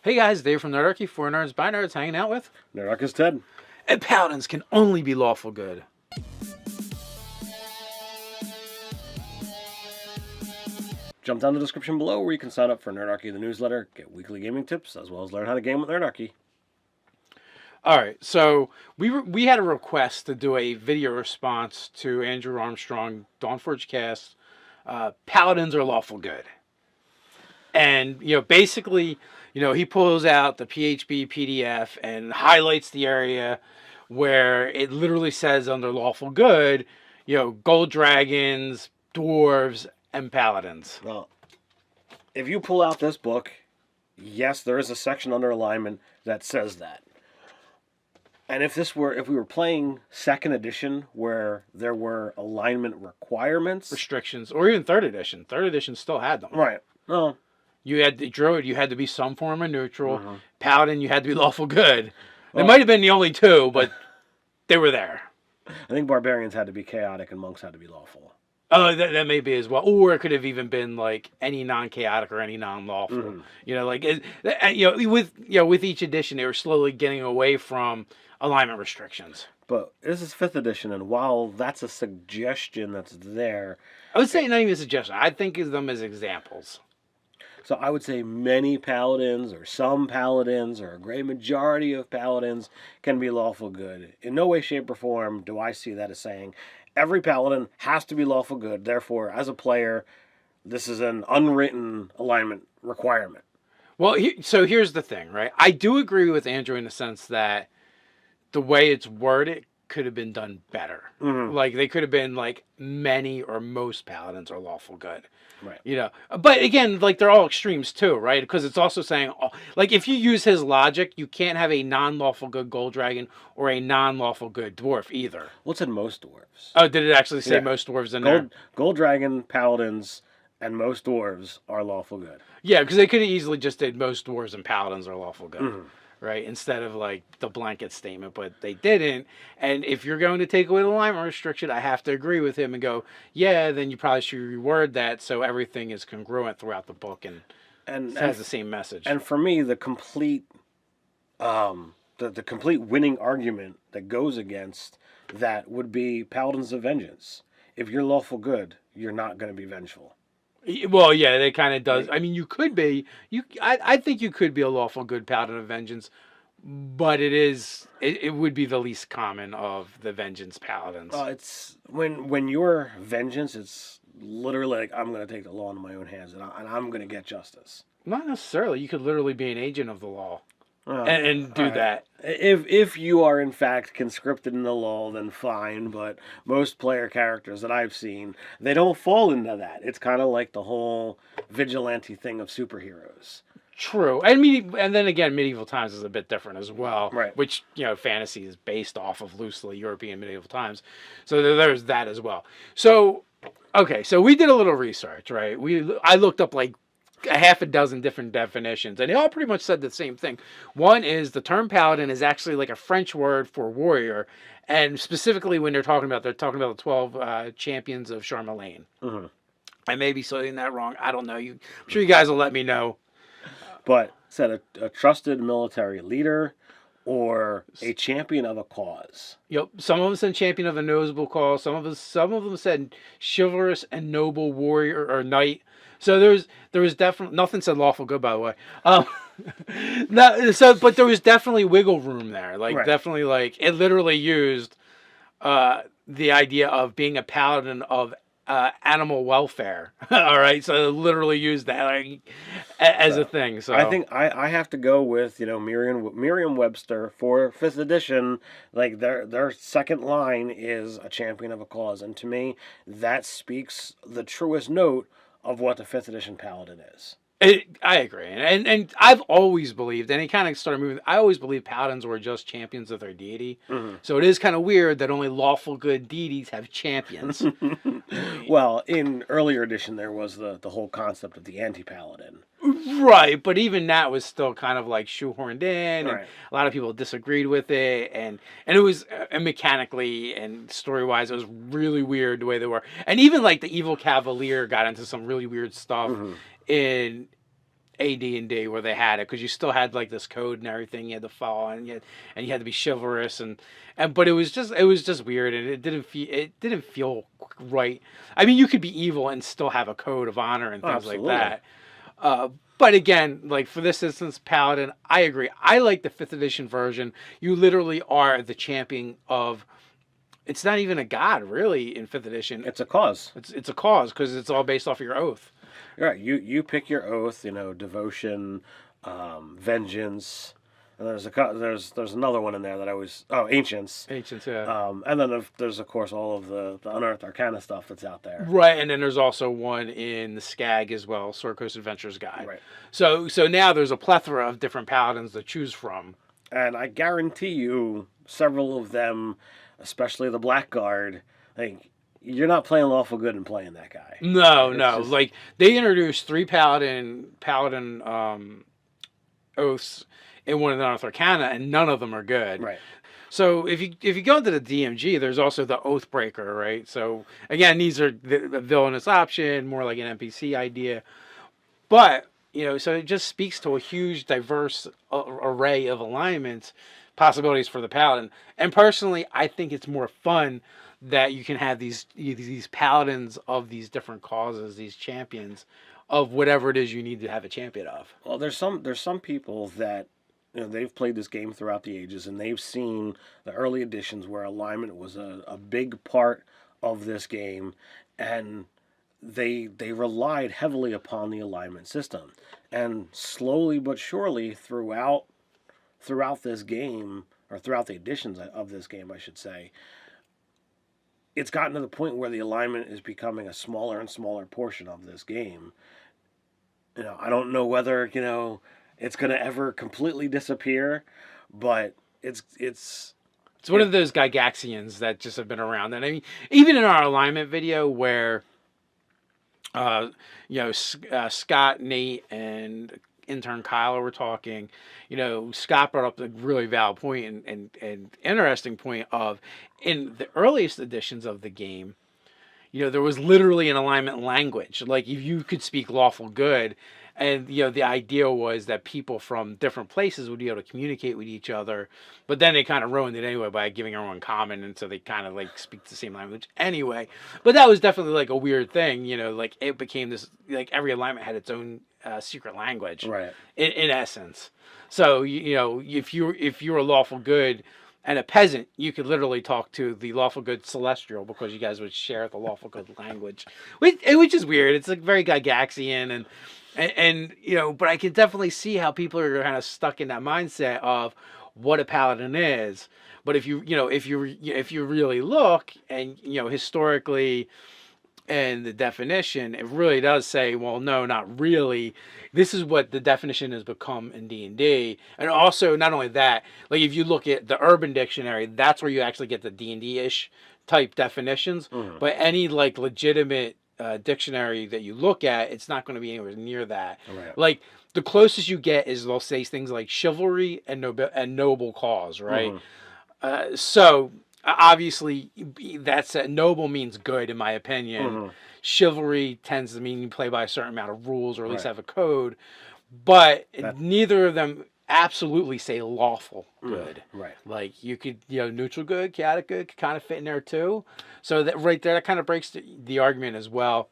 Hey guys, Dave from Nerdarchy, for Nerds by Nerds, hanging out with Nerdarchy's Ted. And Paladins can only be lawful good. Jump down the description below where you can sign up for Nerdarchy, the newsletter, get weekly gaming tips, as well as learn how to game with Nerdarchy. All right, so we had a request to do a video response to Andrew Armstrong, DawnForgedCast, Paladins are lawful good. And, basically, he pulls out the PHP PDF and highlights the area where it literally says under lawful good, gold dragons, dwarves, and paladins. Well, if you pull out this book, yes, there is a section under alignment that says that. And if we were playing second edition where there were alignment requirements, restrictions, or even third edition still had them. Right. No. You had the Druid, you had to be some form of neutral. Mm-hmm. Paladin, you had to be lawful good. They might have been the only two, but they were there. I think barbarians had to be chaotic and monks had to be lawful. Oh, that may be as well. Or it could have even been like any non-chaotic or any non-lawful. Mm-hmm. With each edition, they were slowly getting away from alignment restrictions. But this is 5th edition, and while that's a suggestion that's there, I would say not even a suggestion. I think of them as examples. So I would say many paladins, or some paladins, or a great majority of paladins can be lawful good. In no way, shape, or form do I see that as saying every paladin has to be lawful good. Therefore, as a player, this is an unwritten alignment requirement. Well, so here's the thing, right? I do agree with Andrew in the sense that the way it's worded could have been done better. Mm-hmm. Like, they could have been like many or most paladins are lawful good. Right. But again, like, they're all extremes too, right? Because it's also saying, like, if you use his logic, you can't have a non-lawful good gold dragon or a non-lawful good dwarf either. What's in most dwarves? Oh, did it actually say most dwarves in there? Gold dragon, paladins, and most dwarves are lawful good. Yeah, because they could have easily just did most dwarves and paladins are lawful good. Mm-hmm. Right, instead of like the blanket statement, but they didn't. And if you're going to take away the alignment restriction, I have to agree with him and go, yeah, then you probably should reword that so everything is congruent throughout the book and has the same message. And for me, the complete, the complete winning argument that goes against that would be Paladins of Vengeance. If you're lawful good, you're not going to be vengeful. Well, yeah, it kind of does. I mean, you could be. I think you could be a lawful good paladin of vengeance, but it would be the least common of the vengeance paladins. It's when you're vengeance, it's literally like I'm going to take the law into my own hands and I'm going to get justice. Not necessarily. You could literally be an agent of the law. And do that. If you are in fact conscripted in the law, then fine. But most player characters that I've seen, they don't fall into that. It's kind of like the whole vigilante thing of superheroes. True, and then again, medieval times is a bit different as well. Right. Which fantasy is based off of loosely European medieval times, so there's that as well. So, okay, so we did a little research, right? I looked up like a half a dozen different definitions, and they all pretty much said the same thing. One is the term paladin is actually like a French word for warrior, and specifically when they're talking about the 12 champions of Charlemagne. Mm-hmm. I may be saying that wrong. I don't know. I'm sure you guys will let me know. But said a trusted military leader or a champion of a cause. Yep. Some of them said champion of a noble cause. Some of them said chivalrous and noble warrior or knight. So there was definitely nothing said lawful good, by the way. But there was definitely wiggle room there. Like, right. Definitely, like, it literally used the idea of being a paladin of animal welfare. All right, so it literally used that as a thing. So I think I have to go with Merriam-Webster for 5th edition. Like, their second line is a champion of a cause, and to me that speaks the truest note of what the 5th edition paladin is. I agree, and I've always believed, and it kind of started moving. I always believed paladins were just champions of their deity. Mm-hmm. So it is kind of weird that only lawful good deities have champions. Well, in earlier edition, there was the whole concept of the anti-paladin. Right, but even that was still kind of like shoehorned in, right. And a lot of people disagreed with it, and it was mechanically and story-wise, it was really weird the way they were. And even like the evil cavalier got into some really weird stuff. Mm-hmm. AD&D where they had it, because you still had like this code and everything you had to follow, and you had to be chivalrous, and but it was just weird, and it didn't feel right. I mean, you could be evil and still have a code of honor and things like that. But again, like for this instance, Paladin, I agree. I like the 5th edition version. You literally are the champion of. It's not even a god, really, in 5th edition. It's a cause. It's a cause, because it's all based off of your oath. Right. You pick your oath. Devotion, vengeance, and there's another one in there that I was ancients. Ancients, yeah. And then there's of course all of the unearthed arcana stuff that's out there. Right, and then there's also one in the Skag as well, Sword Coast Adventures Guide. Right. So now there's a plethora of different paladins to choose from. And I guarantee you, several of them, especially the Blackguard, like you're not playing Lawful Good and playing that guy. No. Just... Like they introduced 3 paladin oaths in one of the Unearthed Arcana, and none of them are good. Right. So if you go into the DMG, there's also the Oathbreaker, right? So again, these are the villainous option, more like an NPC idea. But so it just speaks to a huge, diverse array of alignments, possibilities for the paladin. And personally, I think it's more fun that you can have these paladins of these different causes, these champions of whatever it is you need to have a champion of. Well, there's some people that they've played this game throughout the ages, and they've seen the early editions where alignment was a big part of this game, and they relied heavily upon the alignment system. And slowly but surely throughout this game, or throughout the editions of this game, I should say, it's gotten to the point where the alignment is becoming a smaller and smaller portion of this game. I don't know whether, it's going to ever completely disappear, but it's one of those Gygaxians that just have been around. And I mean, even in our alignment video where, Scott, Nate, and intern Kyle were talking, Scott brought up a really valid point and interesting point of, in the earliest editions of the game, there was literally an alignment language. Like, if you could speak Lawful Good, and, the idea was that people from different places would be able to communicate with each other, but then they kind of ruined it anyway by giving everyone common, and so they kind of, like, speak the same language anyway. But that was definitely, like, a weird thing, like, it became this, like, every alignment had its own secret language. Right. In essence. So, if you're a Lawful Good and a peasant, you could literally talk to the Lawful Good Celestial, because you guys would share the Lawful Good language, which is weird. It's like very Gygaxian, and but I can definitely see how people are kind of stuck in that mindset of what a paladin is. But if you really look, and historically, and the definition, it really does say, well, no, not really. This is what the definition has become in D&D. And also, not only that, like if you look at the Urban Dictionary, that's where you actually get the D&D-ish type definitions. Mm-hmm. But any like legitimate dictionary that you look at, it's not going to be anywhere near that. Right. Like the closest you get is they'll say things like chivalry and noble cause, right? Mm-hmm. So obviously, that's noble means good, in my opinion. Mm-hmm. Chivalry tends to mean you play by a certain amount of rules, or at least have a code. But neither of them absolutely say lawful good. Right. Like you could, neutral good, chaotic good could kind of fit in there too. So that right there, that kind of breaks the argument as well.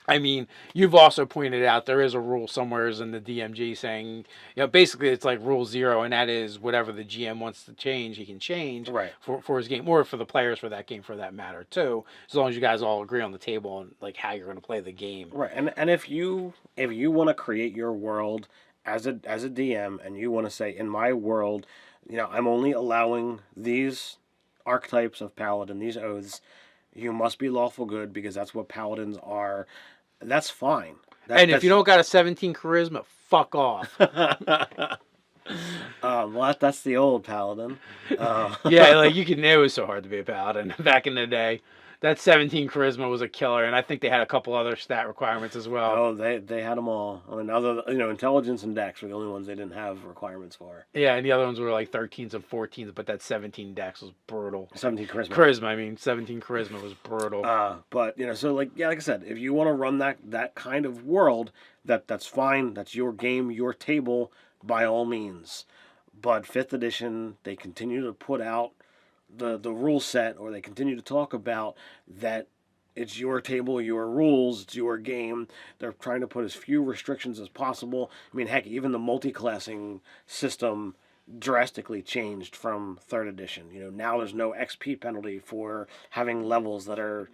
I mean, you've also pointed out there is a rule somewhere in the DMG saying, basically it's like rule 0, and that is whatever the GM wants to change, he can change for his game, or for the players for that game for that matter too, as long as you guys all agree on the table on like how you're going to play the game. Right, and if you want to create your world as a DM, and you want to say, in my world, I'm only allowing these archetypes of paladin, these oaths. You must be Lawful Good because that's what paladins are. That's fine. If you don't got a 17 charisma, fuck off. Well, that's the old paladin. Yeah, like it was so hard to be a paladin back in the day. That 17 charisma was a killer, and I think they had a couple other stat requirements as well. Oh, they had them all. I mean, intelligence and dex were the only ones they didn't have requirements for. Yeah, and the other ones were like 13s and 14s, but that 17 dex was brutal. 17 charisma. 17 charisma was brutal. But so like I said, if you want to run that kind of world, that's fine. That's your game, your table, by all means. But 5th edition, they continue to put out the rule set, or they continue to talk about that it's your table, your rules, it's your game. They're trying to put as few restrictions as possible. I mean, heck, even the multi-classing system drastically changed from 3rd edition. Now there's no XP penalty for having levels that are,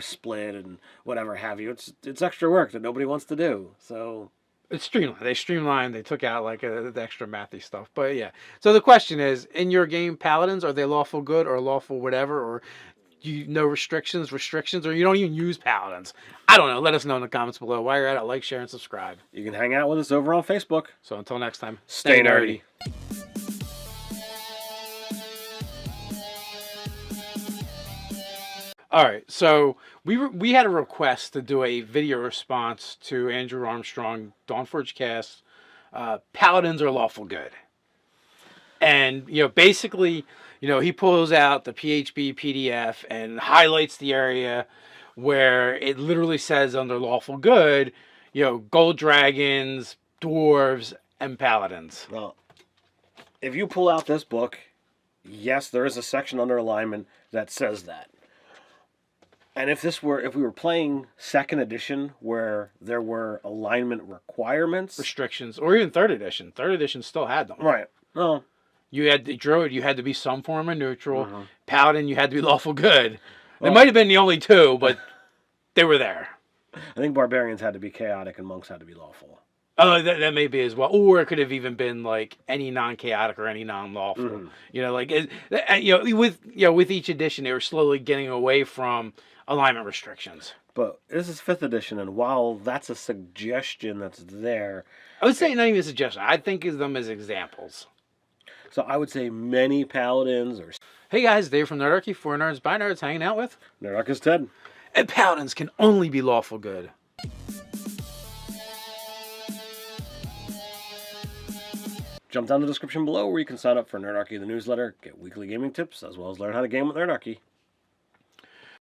split and whatever have you. It's extra work that nobody wants to do. So it's streamlined. They streamlined. They took out like the extra mathy stuff. But yeah. So the question is, in your game, Paladins, are they lawful good or lawful whatever, or no restrictions, or you don't even use Paladins? I don't know. Let us know in the comments below. While you're at it, like, share, and subscribe. You can hang out with us over on Facebook. So until next time, stay nerdy. All right, so we had a request to do a video response to Andrew Armstrong, DawnForgedCast, Paladins are lawful good. And, basically, he pulls out the PHP PDF and highlights the area where it literally says under lawful good, gold dragons, dwarves, and paladins. Well, if you pull out this book, yes, there is a section under alignment that says that. And if we were playing 2nd edition where there were alignment requirements, restrictions, or even 3rd edition. 3rd edition still had them. Right. Well, you had Druid, you had to be some form of neutral. Mm-hmm. Paladin, you had to be lawful good. Well, they might have been the only two, but they were there. I think barbarians had to be chaotic and monks had to be lawful. Oh, that may be as well. Or it could have even been like any non-chaotic or any non-lawful. Mm-hmm. With each edition, they were slowly getting away from alignment restrictions. But this is 5th edition, and while that's a suggestion that's there, I would say not even a suggestion. I think of them as examples. So I would say many paladins are... Hey guys, Dave from Nerdarchy, for nerds by nerds, hanging out with Nerdarchy's Ted. And paladins can only be lawful good. Jump down the description below where you can sign up for Nerdarchy the newsletter, get weekly gaming tips, as well as learn how to game with Nerdarchy.